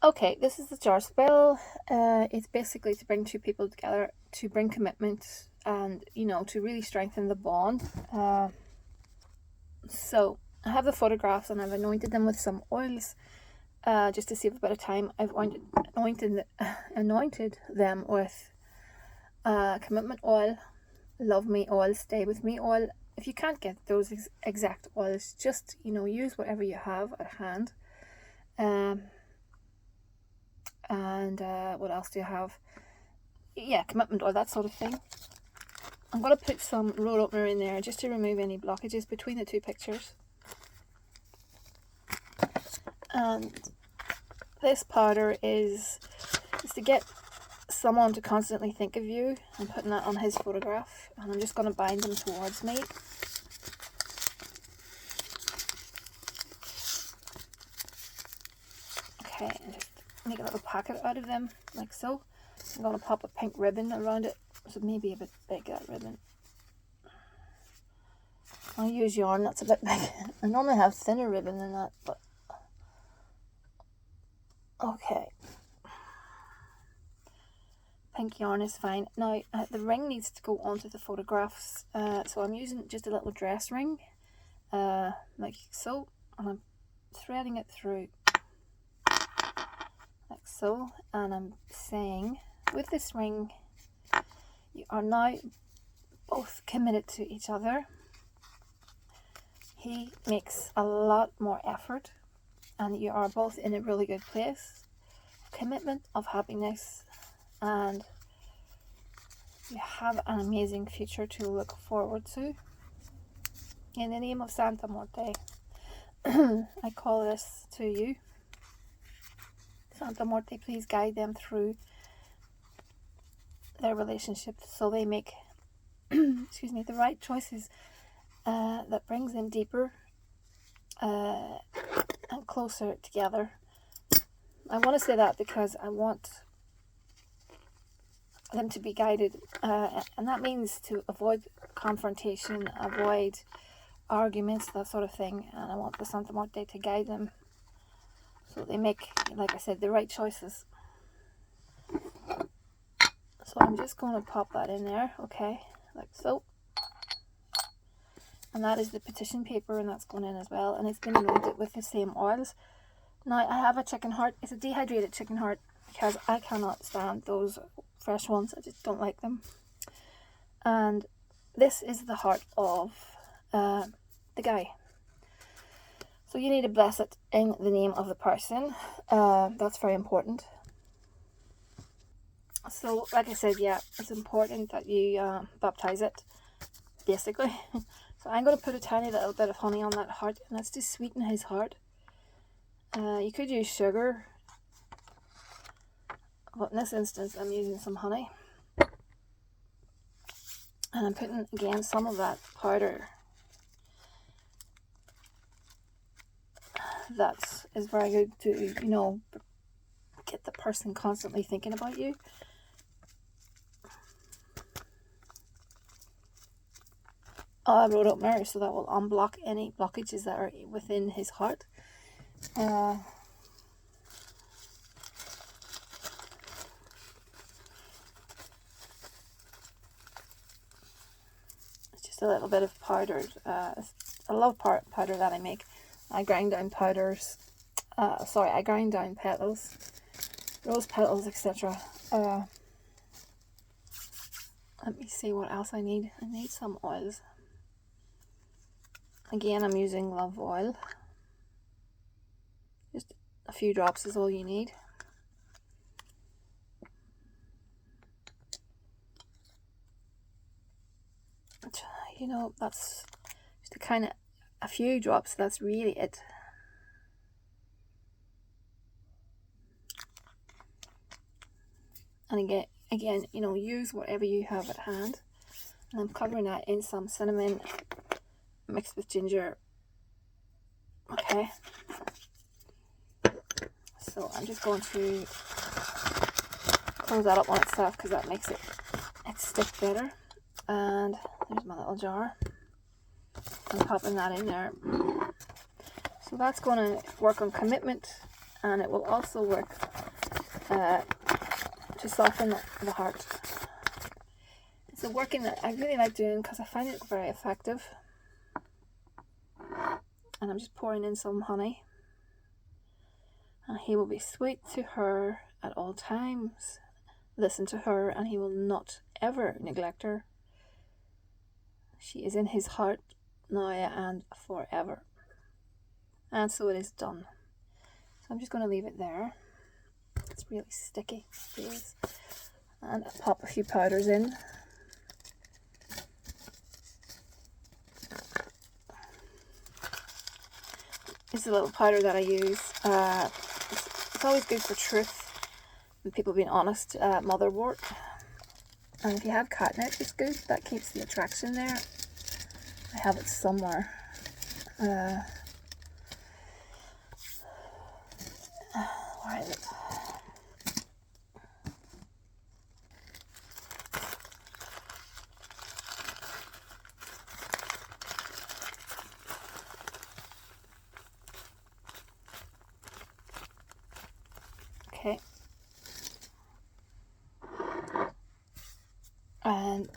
Okay, this is the jar spell. It's basically to bring two people together, to bring commitment, and to really strengthen the bond. So I have the photographs and I've anointed them with some oils, just to save a bit of time. I've anointed them with commitment oil, love me oil, stay with me oil. If you can't get those exact oils, just use whatever you have at hand. And what else do you have? Yeah, commitment oil, that sort of thing. I'm going to put some roll opener in there just to remove any blockages between the two pictures. And this powder is to get someone to constantly think of you. I'm putting that on his photograph, and I'm just going to bind them towards me. Okay, and just make a little packet out of them, like so. I'm going to pop a pink ribbon around it, so maybe a bit big, that ribbon. I'll use yarn that's a bit big. I normally have thinner ribbon than that, but okay. Pink yarn is fine. Now, the ring needs to go onto the photographs, so I'm using just a little dress ring, like so, and I'm threading it through, like so, and I'm saying, with this ring, you are now both committed to each other. He makes a lot more effort, and you are both in a really good place. Commitment of happiness, and you have an amazing future to look forward to. In the name of Santa Muerte, I call this to you. Santa Muerte, please guide them through their relationship so they make the right choices that brings them deeper and closer together. I want to say that because I want them to be guided, and that means to avoid confrontation, avoid arguments, that sort of thing. And I want the Santa Muerte to guide them so they make, like I said, the right choices. So I'm just going to pop that in there, okay, like so. And that is the petition paper, and that's going in as well, and it's been anointed with the same oils. Now I have a chicken heart. It's a dehydrated chicken heart because I cannot stand those fresh ones. I just don't like them. And this is the heart of the guy. So you need to bless it in the name of the person. That's very important. So like I said, yeah, it's important that you baptize it, basically. So I'm going to put a tiny little bit of honey on that heart, and that's to sweeten his heart. You could use sugar, but in this instance I'm using some honey. And I'm putting, again, some of that powder. That is very good to, get the person constantly thinking about you. I wrote up mirror, so that will unblock any blockages that are within his heart. It's just a little bit of powder. I love powder that I make. I grind down powders. I grind down petals, rose petals, etc. Let me see what else I need. I need some oils. Again, I'm using love oil. Just a few drops is all you need. That's just a few drops. That's really it. And again, use whatever you have at hand. And I'm covering that in some cinnamon mixed with ginger. Okay. So I'm just going to close that up on itself because that makes it stick better. And there's my little jar. I'm popping that in there. So that's going to work on commitment and it will also work to soften the heart. It's a working that I really like doing because I find it very effective. And I'm just pouring in some honey. And he will be sweet to her at all times. Listen to her, and he will not ever neglect her. She is in his heart now and forever. And so it is done. So I'm just going to leave it there. It's really sticky. It is. And I'll pop a few powders in. This is a little powder that I use. It's always good for truth and people being honest. Motherwort. And if you have catnip, it's good. That keeps the attraction there. I have it somewhere. Where is it? Okay. And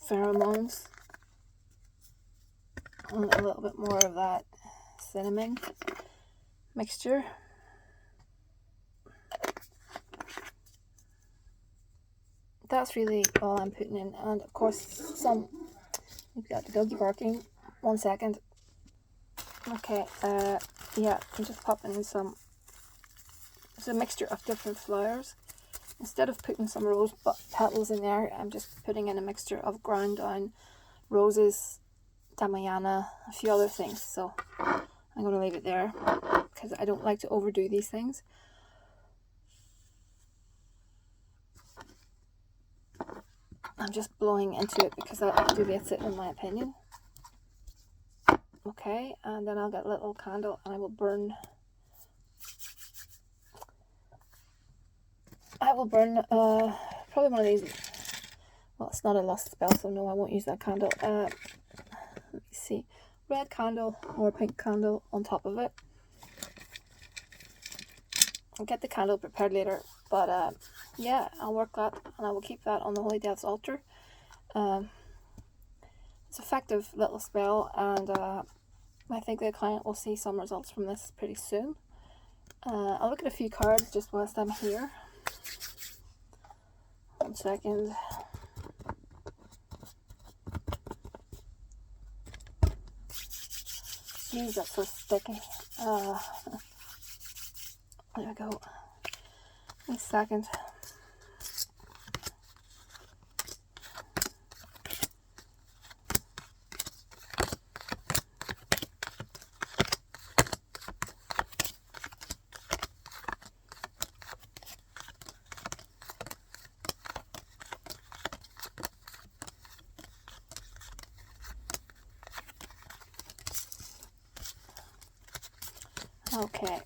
pheromones. And a little bit more of that cinnamon mixture. That's really all I'm putting in. And of course some, we've got the doggy barking. 1 second. Okay, yeah, I'm just popping in some, it's a mixture of different flowers. Instead of putting some rose petals in there, I'm just putting in a mixture of ground down roses, damiana, a few other things. So I'm going to leave it there because I don't like to overdo these things. I'm just blowing into it because that activates it, in my opinion. Okay, and then I'll get a little candle and I will burn probably one of these. Well, it's not a lost spell, so no, I won't use that candle. Let me see, red candle or pink candle on top of it. I'll get the candle prepared later, but yeah, I'll work that and I will keep that on the Holy Death's altar. It's an effective little spell, and I think the client will see some results from this pretty soon. I'll look at a few cards just whilst I'm here. 1 second. Jeez, that's so sticky. There we go. 1 second. Okay.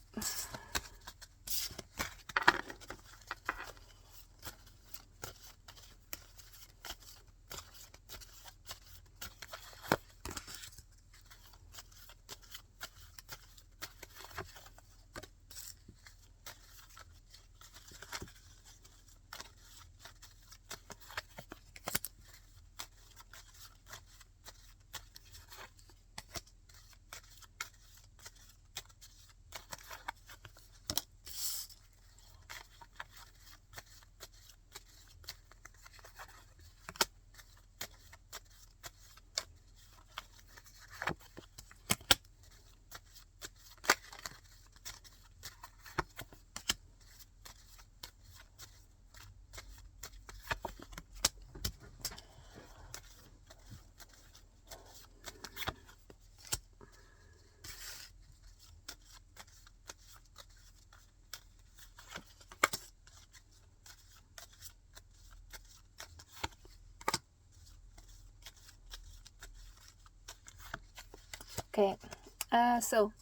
Okay, so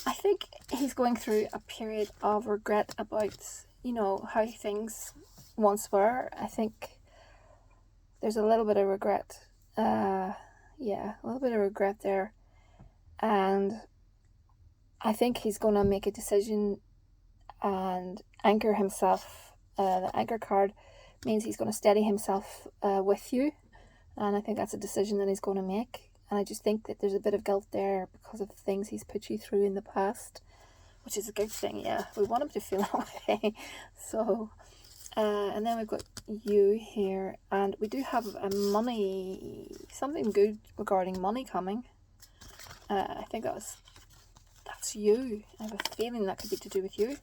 I think he's going through a period of regret about, you know, how things once were. I think there's a little bit of regret. Yeah, a little bit of regret there. And I think he's going to make a decision and anchor himself. The anchor card means he's going to steady himself with you, and I think that's a decision that he's going to make. And I just think that there's a bit of guilt there because of things he's put you through in the past, which is a good thing. Yeah, we want him to feel that way. So, and then we've got you here, and we do have a money, something good regarding money coming. I think that's you. I have a feeling that could be to do with you.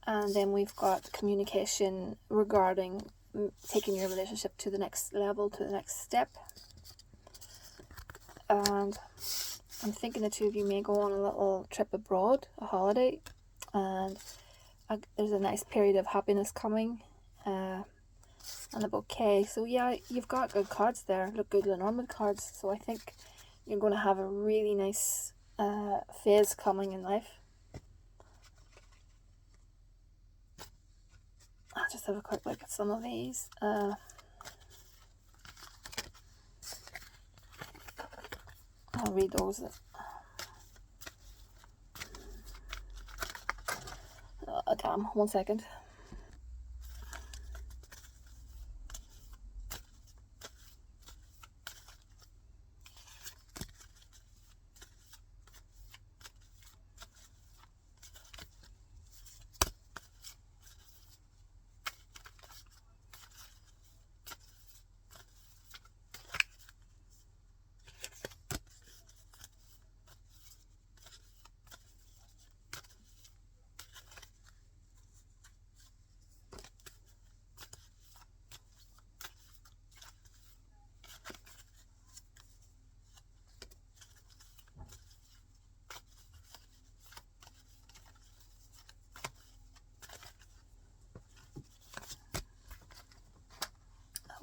And then we've got communication regarding taking your relationship to the next level, to the next step. And I'm thinking the two of you may go on a little trip abroad, a holiday, and there's a nice period of happiness coming, and a bouquet. So yeah, you've got good cards there. Look, good Lenormand cards. So I think you're going to have a really nice phase coming in life. I'll just have a quick look at some of these. I'll read those. Damn, 1 second.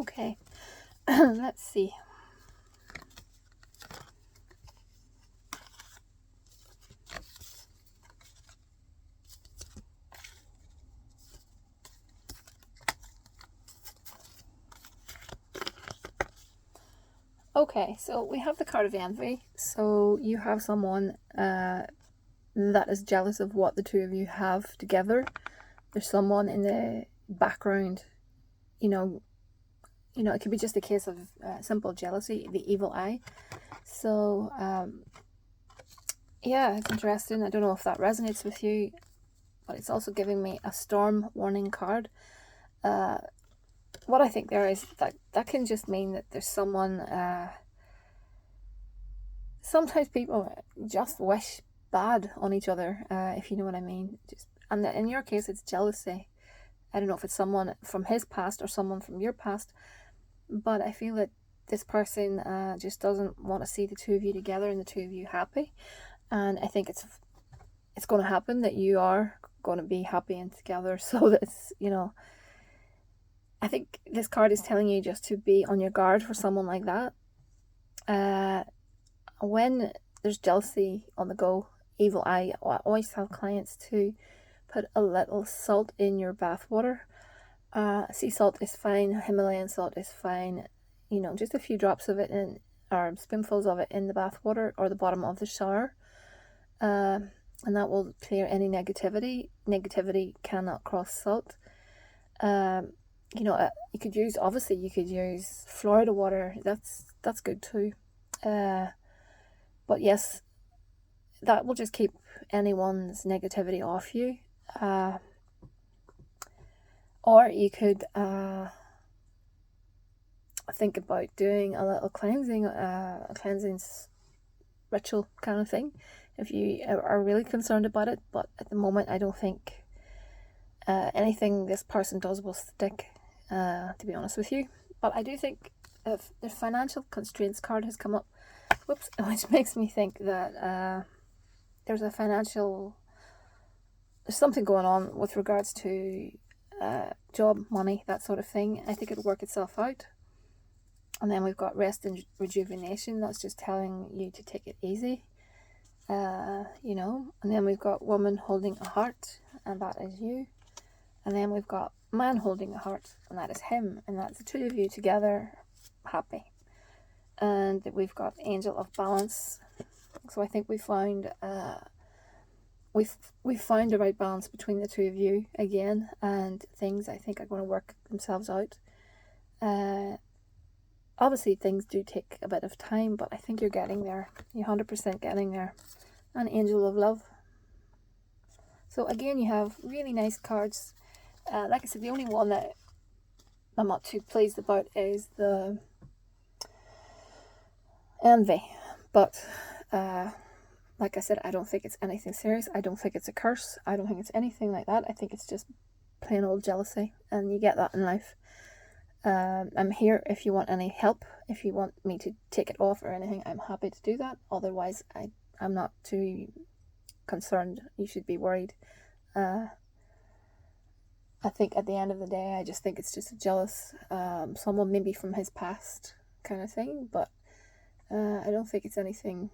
Okay, let's see. Okay, so we have the card of envy. So you have someone that is jealous of what the two of you have together. There's someone in the background, you know, it could be just a case of simple jealousy, the evil eye. So, yeah, it's interesting. I don't know if that resonates with you, but it's also giving me a storm warning card. What I think there is that can just mean that there's someone. Sometimes people just wish bad on each other, if you know what I mean. And in your case, it's jealousy. I don't know if it's someone from his past or someone from your past, but I feel that this person just doesn't want to see the two of you together and the two of you happy. And I think it's going to happen that you are going to be happy and together. So that's, I think this card is telling you just to be on your guard for someone like that. When there's jealousy on the go, evil eye, I always tell clients to put a little salt in your bath water. Sea salt is fine, Himalayan salt is fine, just a few drops of it or spoonfuls of it in the bath water or the bottom of the shower, and that will clear any negativity. Negativity cannot cross salt. You could use Florida water. That's good too. But yes, that will just keep anyone's negativity off you. Or you could think about doing a little cleansing, a cleansing ritual kind of thing, if you are really concerned about it. But at the moment, I don't think anything this person does will stick, to be honest with you. But I do think if the financial constraints card has come up, which makes me think that there's something going on with regards to job, money, that sort of thing. I think it'll work itself out. And then we've got rest and rejuvenation. That's just telling you to take it easy. And then we've got woman holding a heart, and that is you. And then we've got man holding a heart, and that is him. And that's the two of you together, happy. And we've got angel of balance. So I think we found we've found the right balance between the two of you again, and things I think are going to work themselves out. Obviously things do take a bit of time, but I think you're getting there. You're 100% getting there. An angel of love. So again, you have really nice cards. Like I said, the only one that I'm not too pleased about is the envy. But like I said, I don't think it's anything serious. I don't think it's a curse. I don't think it's anything like that. I think it's just plain old jealousy, and you get that in life. I'm here if you want any help. If you want me to take it off or anything, I'm happy to do that. Otherwise, I'm not too concerned. You should be worried. I think at the end of the day, I just think it's just a jealous someone, maybe from his past kind of thing. But I don't think it's anything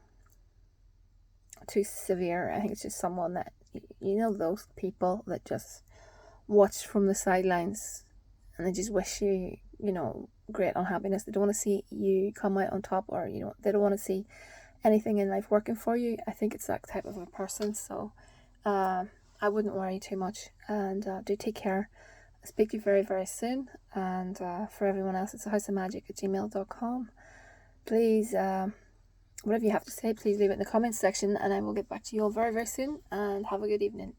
too severe. I think it's just someone that, you know, those people that just watch from the sidelines and they just wish you, you know, great unhappiness. They don't want to see you come out on top, or, you know, they don't want to see anything in life working for you. I think it's that type of a person. So I wouldn't worry too much, and do take care. I'll speak to you very, very soon. And for everyone else, it's ahouseofmagic@gmail.com. Please, whatever you have to say, please leave it in the comments section, and I will get back to you all very, very soon. And have a good evening.